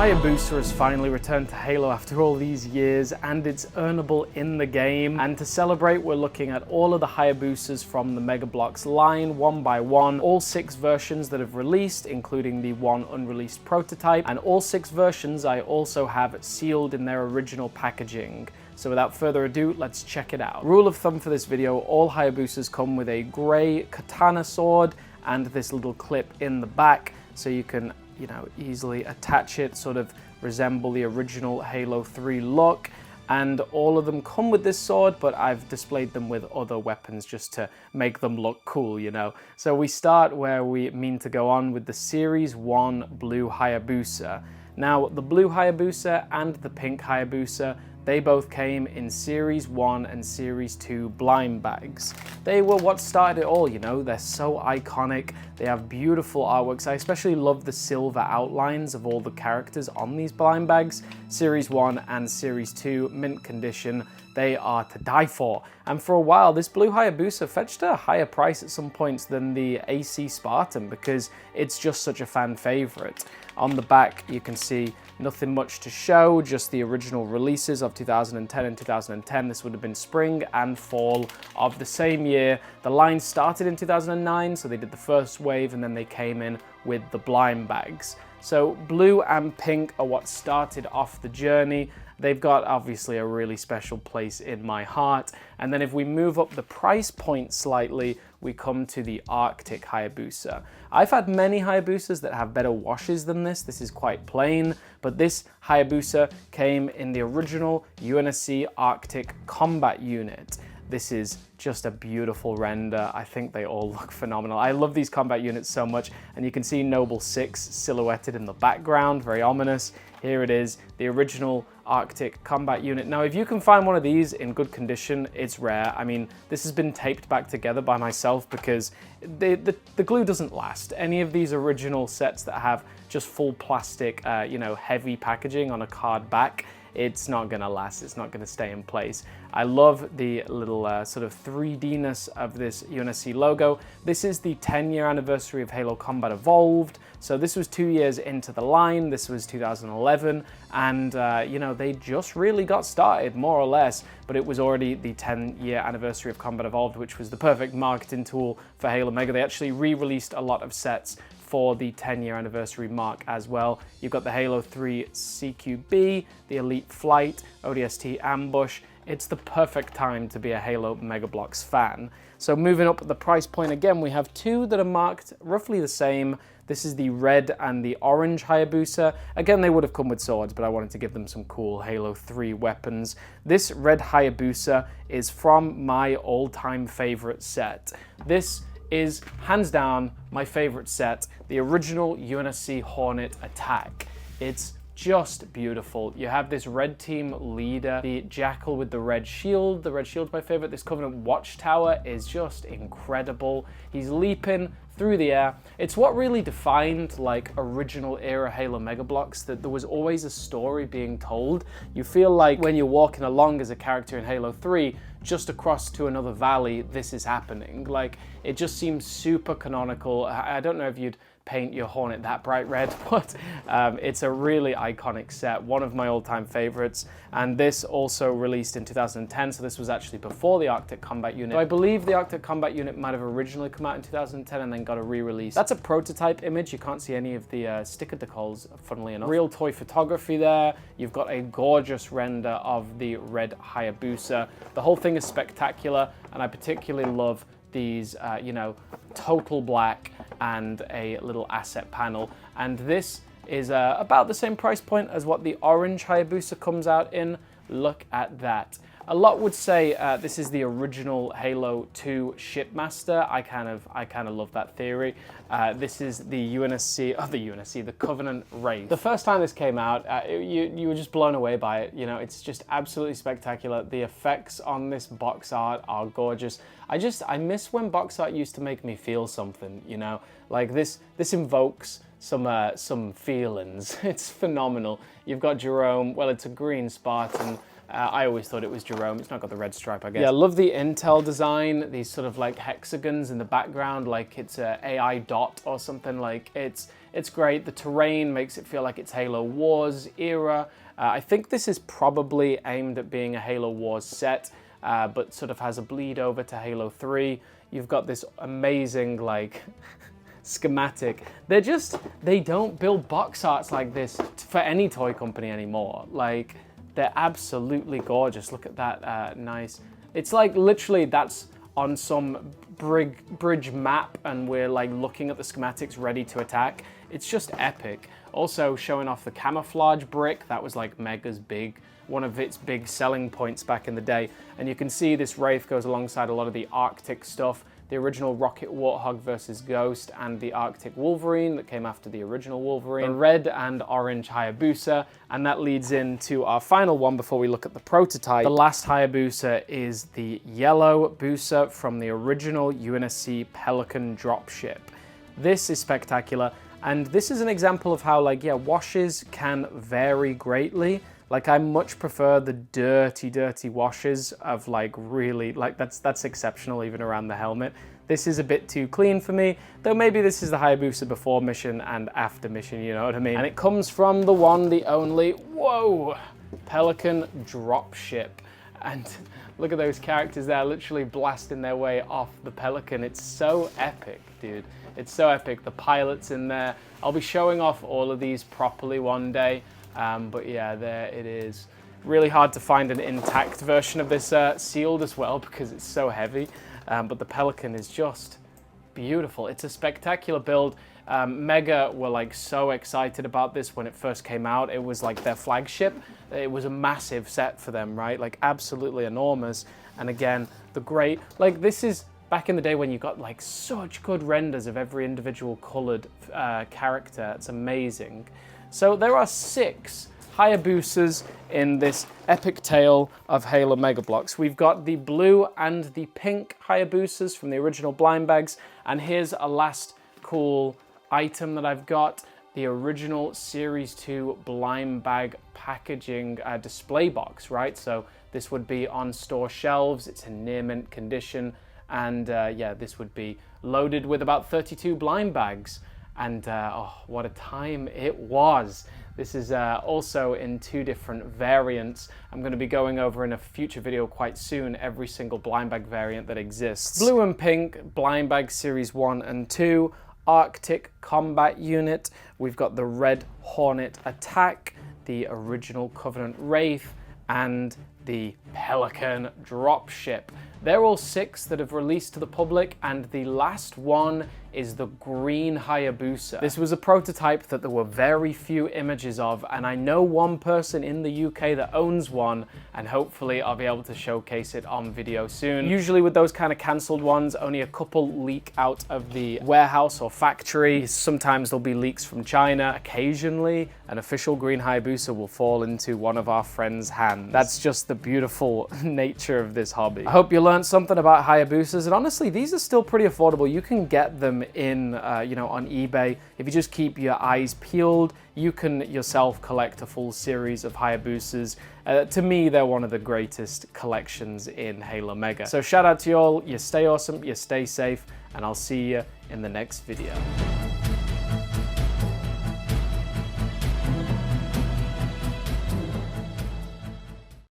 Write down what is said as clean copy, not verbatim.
Hayabusa has finally returned to Halo after all these years, and it's earnable in the game. And to celebrate, we're looking at all of the Hayabusas from the Mega Bloks line, one by one. All 6 versions that have released, including the one unreleased prototype, and all 6 versions I also have sealed in their original packaging. So without further ado, let's check it out. Rule of thumb for this video, all Hayabusas come with a grey katana sword and this little clip in the back, so you can easily attach it, sort of resemble the original Halo 3 look. And all of them come with this sword, but I've displayed them with other weapons just to make them look cool, So we start where we mean to go on with the Series 1 Blue Hayabusa. Now, the Blue Hayabusa and the Pink Hayabusa, they both came in Series 1 and Series 2 blind bags. They were what started it all, They're so iconic. They have beautiful artworks. I especially love the silver outlines of all the characters on these blind bags. Series 1 and Series 2, mint condition. They are to die for. And for a while, this Blue Hayabusa fetched a higher price at some points than the AC Spartan because it's just such a fan favorite. On the back, you can see nothing much to show, just the original releases of 2010 and 2010. This would have been spring and fall of the same year. The line started in 2009, so they did the first wave, and then they came in with the blind bags. So blue and pink are what started off the journey. They've got obviously a really special place in my heart. And then if we move up the price point slightly, we come to the Arctic Hayabusa. I've had many Hayabusas that have better washes than this. This is quite plain, but this Hayabusa came in the original UNSC Arctic combat unit. This is just a beautiful render. I think they all look phenomenal. I love these combat units so much, and you can see Noble 6 silhouetted in the background, very ominous. Here it is, the original Arctic combat unit. Now, if you can find one of these in good condition, it's rare. I mean, this has been taped back together by myself because the glue doesn't last. Any of these original sets that have just full plastic, heavy packaging on a card back, it's not gonna last, it's not gonna stay in place. I love the little sort of 3D-ness of this UNSC logo. This is the 10-year anniversary of Halo Combat Evolved. So this was 2 years into the line, this was 2011, and they just really got started, more or less, but it was already the 10-year anniversary of Combat Evolved, which was the perfect marketing tool for Halo Mega. They actually re-released a lot of sets for the 10-year anniversary mark as well. You've got the Halo 3 CQB, the Elite Flight, ODST Ambush. It's the perfect time to be a Halo Mega Bloks fan. So moving up the price point again, we have 2 that are marked roughly the same. This is the red and the orange Hayabusa. Again, they would have come with swords, but I wanted to give them some cool Halo 3 weapons. This red Hayabusa is from my all-time favorite set. This is hands down my favorite set, the original UNSC Hornet attack. It's just beautiful. You have this red team leader, the Jackal with the red shield. The red shield's my favorite. This Covenant Watchtower is just incredible. He's leaping through the air. It's what really defined like original era Halo Mega Bloks, that there was always a story being told. You feel like when you're walking along as a character in Halo 3, just across to another valley, this is happening. Like, it just seems super canonical. I don't know if you'd paint your Hornet that bright red, but it's a really iconic set, one of my all-time favorites. And this also released in 2010, so this was actually before the Arctic Combat Unit. So I believe the Arctic Combat Unit might have originally come out in 2010 and then got a re-release. That's a prototype image. You can't see any of the sticker decals, funnily enough. Real toy photography there. You've got a gorgeous render of the red Hayabusa. The whole thing is spectacular, and I particularly love these, total black and a little asset panel. And this is about the same price point as what the orange Hayabusa comes out in. Look at that. A lot would say this is the original Halo 2 Shipmaster. I kind of love that theory. This is the the Covenant Wraith. The first time this came out, you were just blown away by it. It's just absolutely spectacular. The effects on this box art are gorgeous. I miss when box art used to make me feel something. Like this invokes some feelings. It's phenomenal. You've got Jerome. Well, it's a green Spartan. I always thought it was Jerome. It's not got the red stripe, I guess. Yeah, I love the Intel design, these sort of like hexagons in the background, like it's a AI dot or something. Like it's great. The terrain makes it feel like it's Halo Wars era. I think this is probably aimed at being a Halo Wars set, but sort of has a bleed over to Halo 3. You've got this amazing like schematic. They don't build box arts like this for any toy company anymore. Like, they're absolutely gorgeous. Look at that, nice. It's like literally that's on some bridge map and we're like looking at the schematics ready to attack. It's just epic. Also showing off the camouflage brick. That was like Mega's one of its big selling points back in the day. And you can see this Wraith goes alongside a lot of the Arctic stuff. The original Rocket Warthog versus Ghost and the Arctic Wolverine that came after the original Wolverine. The red and orange Hayabusa, and that leads into our final one before we look at the prototype. The last Hayabusa is the yellow Busa from the original UNSC Pelican dropship. This is spectacular, and this is an example of how, like, yeah, washes can vary greatly. Like, I much prefer the dirty washes of like really, like that's exceptional even around the helmet. This is a bit too clean for me, though maybe this is the Hayabusa before mission and after mission, you know what I mean? And it comes from the one, the only, whoa, Pelican dropship. And look at those characters there literally blasting their way off the Pelican. It's so epic, dude. It's so epic. The pilot's in there. I'll be showing off all of these properly one day. But yeah, there it is. Really hard to find an intact version of this sealed as well because it's so heavy. But the Pelican is just beautiful. It's a spectacular build. Mega were like so excited about this when it first came out. It was like their flagship. It was a massive set for them, right? Like absolutely enormous. And again, the great, like this is back in the day when you got like such good renders of every individual colored character. It's amazing. So there are 6 Hayabusas in this epic tale of Halo Mega Bloks. We've got the blue and the pink Hayabusas from the original blind bags. And here's a last cool item that I've got. The original Series 2 blind bag packaging display box, right? So this would be on store shelves. It's in near mint condition. And yeah, this would be loaded with about 32 blind bags. And oh, what a time it was. This is also in 2 different variants. I'm going to be going over in a future video quite soon every single blind bag variant that exists. Blue and pink blind bag series 1 and 2, Arctic combat unit. We've got the red Hornet attack, the original Covenant Wraith, and the Pelican dropship. They're all 6 that have released to the public, and the last one is the green Hayabusa. This was a prototype that there were very few images of, and I know one person in the UK that owns one, and hopefully I'll be able to showcase it on video soon. Usually with those kind of cancelled ones, only a couple leak out of the warehouse or factory. Sometimes there'll be leaks from China. Occasionally, an official green Hayabusa will fall into one of our friends' hands. That's just the beautiful nature of this hobby. I hope you learned something about Hayabusas, and honestly, these are still pretty affordable. You can get them in, you know, on eBay. If you just keep your eyes peeled, you can yourself collect a full series of Hayabusas. To me, they're one of the greatest collections in Halo Mega. So shout out to you all. You stay awesome, you stay safe, and I'll see you in the next video.